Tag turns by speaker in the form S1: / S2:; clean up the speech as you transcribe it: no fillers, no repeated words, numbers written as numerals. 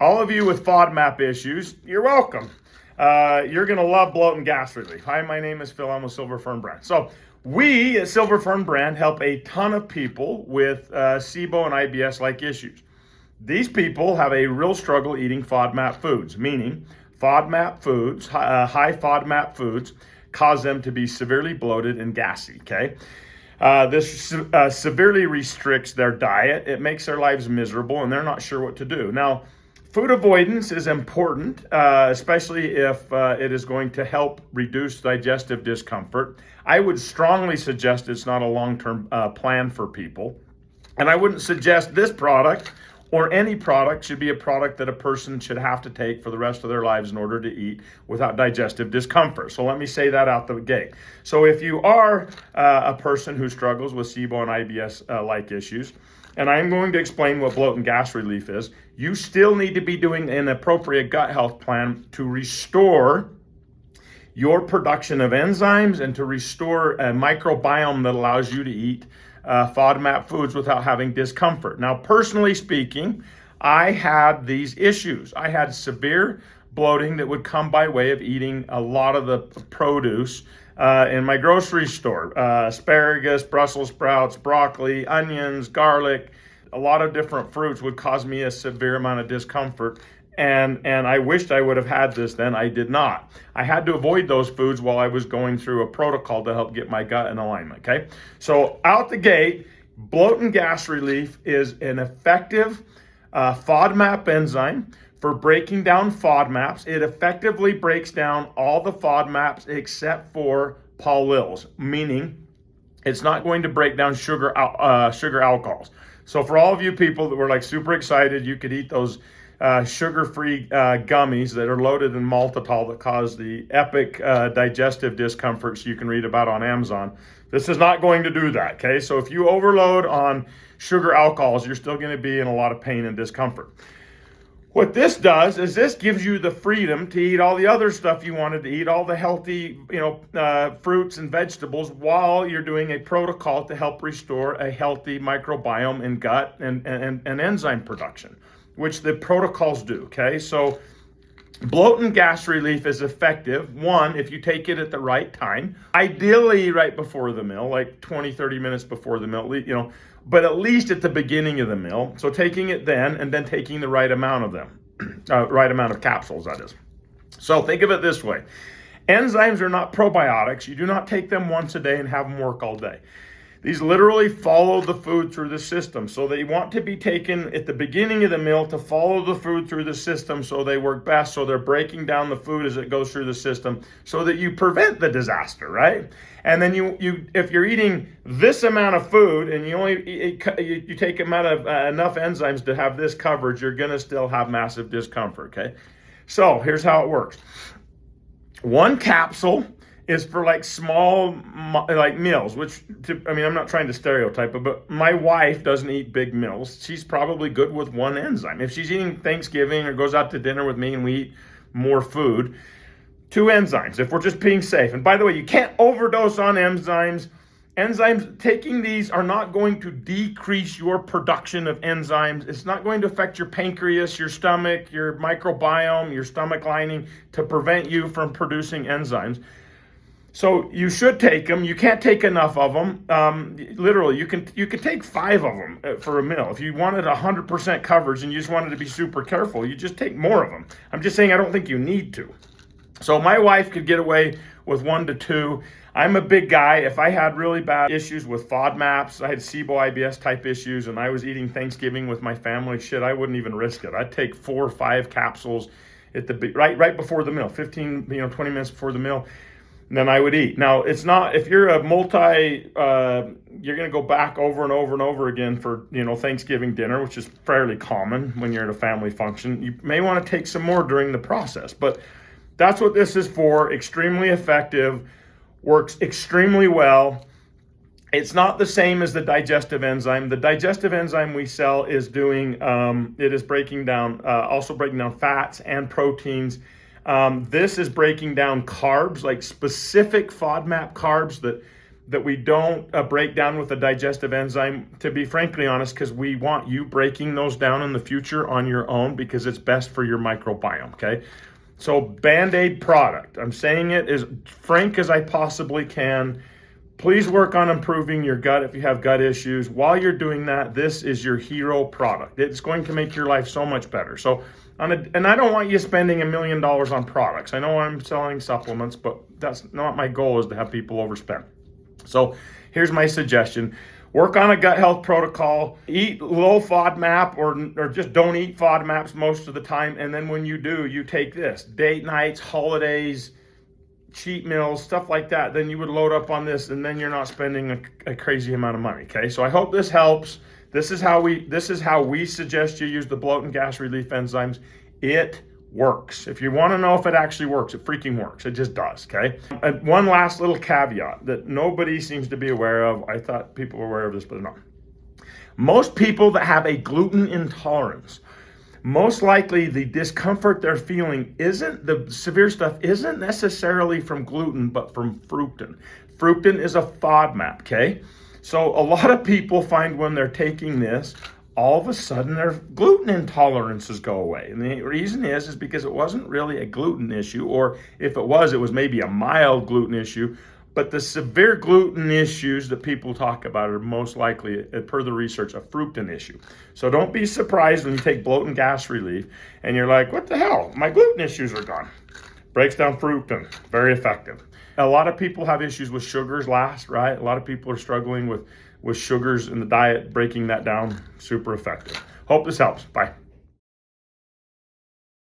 S1: All of you with FODMAP issues, you're welcome. You're going to love Bloat Gas Relief. Hi, my name is Phil. I'm with Silver Fern Brand. So we at Silver Fern Brand help a ton of people with SIBO and IBS-like issues. These people have a real struggle eating FODMAP foods, meaning FODMAP foods, high FODMAP foods, cause them to be severely bloated and gassy, okay? This severely restricts their diet. It makes their lives miserable, and they're not sure what to do. Now, food avoidance is important, especially if it is going to help reduce digestive discomfort. I would strongly suggest it's not a long-term plan for people. And I wouldn't suggest this product or any product should be a product that a person should have to take for the rest of their lives in order to eat without digestive discomfort. So let me say that out the gate. So if you are a person who struggles with SIBO and IBS-like issues, and I'm going to explain what Bloat Gas Relief is, you still need to be doing an appropriate gut health plan to restore your production of enzymes and to restore a microbiome that allows you to eat FODMAP foods without having discomfort. Now, personally speaking, I had these issues. I had severe bloating that would come by way of eating a lot of the produce in my grocery store. Asparagus, Brussels sprouts, broccoli, onions, garlic, a lot of different fruits would cause me a severe amount of discomfort. And I wished I would have had this then. I did not. I had to avoid those foods while I was going through a protocol to help get my gut in alignment, okay? So out the gate, Bloat Gas Relief is an effective FODMAP enzyme for breaking down FODMAPs. It effectively breaks down all the FODMAPs except for polyls, meaning it's not going to break down sugar alcohols. So for all of you people that were like super excited, you could eat those sugar-free gummies that are loaded in maltitol that cause the epic digestive discomforts you can read about on Amazon. This is not going to do that, okay? So if you overload on sugar alcohols, you're still going to be in a lot of pain and discomfort. What this does is this gives you the freedom to eat all the other stuff you wanted to eat, all the healthy, fruits and vegetables, while you're doing a protocol to help restore a healthy microbiome in gut and enzyme production, which the protocols do, okay? So Bloat Gas Relief is effective, one, if you take it at the right time, ideally right before the meal, like 20, 30 minutes before the meal, but at least at the beginning of the meal. So taking it then, and then taking the right amount of them, right amount of capsules, that is. So think of it this way. Enzymes are not probiotics. You do not take them once a day and have them work all day. These literally follow the food through the system. So they want to be taken at the beginning of the meal to follow the food through the system so they work best. So they're breaking down the food as it goes through the system so that you prevent the disaster, right? And then you if you're eating this amount of food and you take enough enzymes to have this coverage, you're going to still have massive discomfort, okay? So here's how it works. One capsule is for like small meals, I'm not trying to stereotype it, but my wife doesn't eat big meals. She's probably good with one enzyme. If she's eating Thanksgiving or goes out to dinner with me and we eat more food, 2 enzymes, if we're just being safe. And by the way, you can't overdose on enzymes. Enzymes, taking these are not going to decrease your production of enzymes. It's not going to affect your pancreas, your stomach, your microbiome, your stomach lining to prevent you from producing enzymes. So you should take them. You can't take enough of them. Literally, you can take 5 of them for a meal. If you wanted 100% coverage and you just wanted to be super careful, you just take more of them. I'm just saying I don't think you need to. So my wife could get away with 1 to 2. I'm a big guy. If I had really bad issues with FODMAPs, I had SIBO, IBS type issues, and I was eating Thanksgiving with my family, I wouldn't even risk it. I'd take 4 or 5 capsules at right before the meal, 15, 20 minutes before the meal. Then I would eat. Now, it's not, if you're you're going to go back over and over and over again for, Thanksgiving dinner, which is fairly common when you're at a family function. You may want to take some more during the process, but that's what this is for. Extremely effective, works extremely well. It's not the same as the digestive enzyme. The digestive enzyme we sell is also breaking down fats and proteins. This is breaking down carbs, like specific FODMAP carbs that that we don't break down with a digestive enzyme, to be frankly honest, because we want you breaking those down in the future on your own because it's best for your microbiome, okay? So Band-Aid product, I'm saying it as frank as I possibly can. Please work on improving your gut if you have gut issues. While you're doing that, this is your hero product. It's going to make your life so much better. So, and I don't want you spending $1 million on products. I know I'm selling supplements, but that's not my goal, is to have people overspend. So here's my suggestion. Work on a gut health protocol, eat low FODMAP or just don't eat FODMAPs most of the time. And then when you do, you take this, date nights, holidays, cheat meals, stuff like that. Then you would load up on this, and then you're not spending a crazy amount of money, okay? So I hope this helps. This is how we suggest you use the bloat and gas relief enzymes. It works. If you want to know if it actually works, it freaking works. It just does, okay? And one last little caveat that nobody seems to be aware of. I thought people were aware of this, but they're not. Most people that have a gluten intolerance, most likely the discomfort they're feeling the severe stuff isn't necessarily from gluten, but from fructan. Fructan is a FODMAP, okay? So a lot of people find when they're taking this, all of a sudden their gluten intolerances go away. And the reason is because it wasn't really a gluten issue, or if it was maybe a mild gluten issue. But the severe gluten issues that people talk about are most likely, per the research, a fructan issue. So don't be surprised when you take bloat and gas relief and you're like, what the hell? My gluten issues are gone. Breaks down fructan, very effective. A lot of people have issues with sugars right? A lot of people are struggling with sugars in the diet, breaking that down, super effective. Hope this helps. Bye.